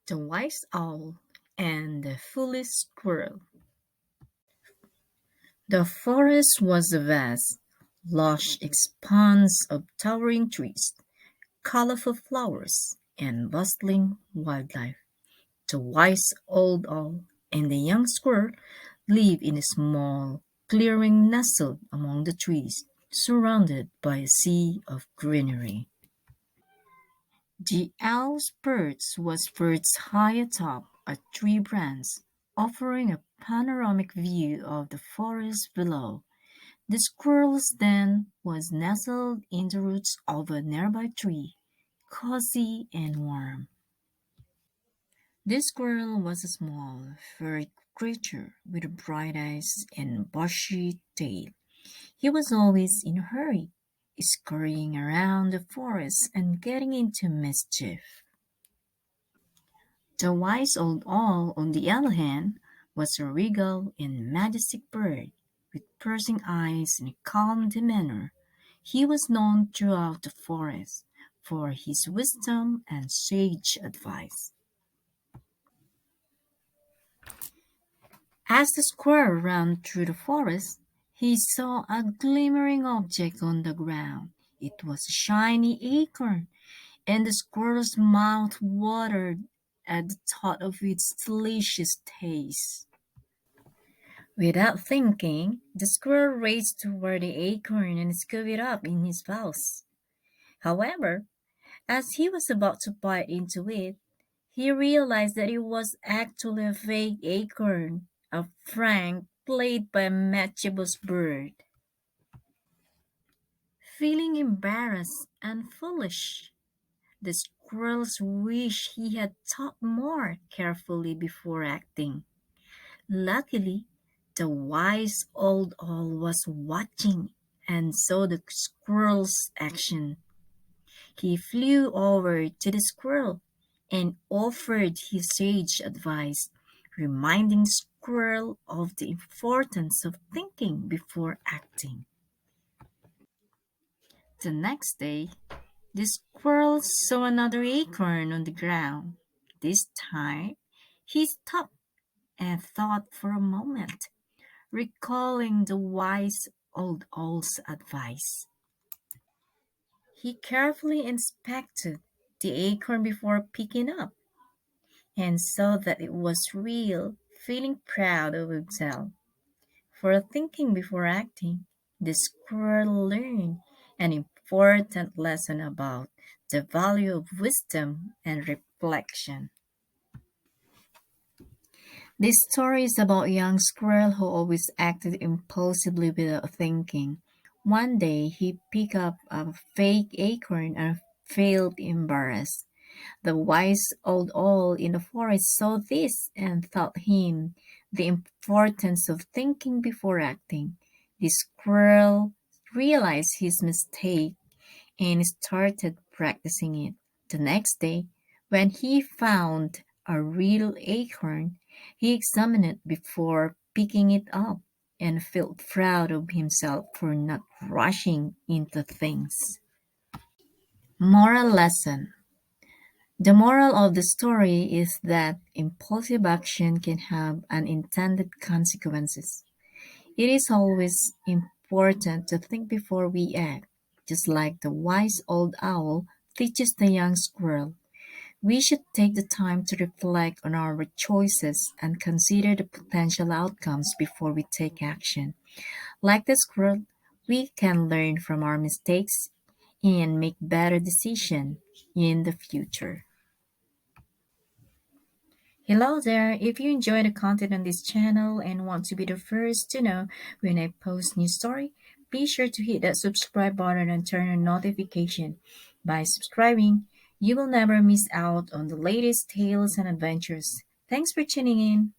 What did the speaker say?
The Wise Owl and the Foolish Squirrel. The forest was a vast, lush expanse of towering trees, colorful flowers, and bustling wildlife. The wise old owl and the young squirrel lived in a small clearing nestled among the trees, surrounded by a sea of greenery. The owl's perch was perched high atop a tree branch, offering a panoramic view of the forest below. The squirrel's den was nestled in the roots of a nearby tree, cozy and warm. This squirrel was a small, furry creature with bright eyes and bushy tail. He was always in a hurry, scurrying around the forest and getting into mischief. The wise old owl, on the other hand, was a regal and majestic bird, with piercing eyes and a calm demeanor. He was known throughout the forest for his wisdom and sage advice. As the squirrel ran through the forest, he saw a glimmering object on the ground. It was a shiny acorn, and the squirrel's mouth watered at the thought of its delicious taste. Without thinking, the squirrel raced toward the acorn and scooped it up in his mouth. However, as he was about to bite into it, he realized that it was actually a fake acorn, a prank played by a mischievous bird. Feeling embarrassed and foolish, the squirrels wished he had thought more carefully before acting. Luckily, the wise old owl was watching and saw the squirrel's action. He flew over to the squirrel and offered his sage advice, reminding the squirrel of the importance of thinking before acting. The next day, the squirrel saw another acorn on the ground. This time, he stopped and thought for a moment, recalling the wise old owl's advice. He carefully inspected the acorn before picking up and saw that it was real, feeling proud of himself. For thinking before acting, the squirrel learned an important lesson about the value of wisdom and reflection. This story is about a young squirrel who always acted impulsively without thinking. One day he picked up a fake acorn and felt embarrassed. The wise old owl in the forest saw this and taught him the importance of thinking before acting. The squirrel realized his mistake and started practicing it. The next day, when he found a real acorn, he examined it before picking it up and felt proud of himself for not rushing into things. Moral lesson. The moral of the story is that impulsive action can have unintended consequences. It is always important to think before we act, just like the wise old owl teaches the young squirrel. We should take the time to reflect on our choices and consider the potential outcomes before we take action. Like the squirrel, we can learn from our mistakes and make better decisions in the future. Hello there! If you enjoy the content on this channel and want to be the first to know when I post new story, be sure to hit that subscribe button and turn on notification. By subscribing, you will never miss out on the latest tales and adventures. Thanks for tuning in.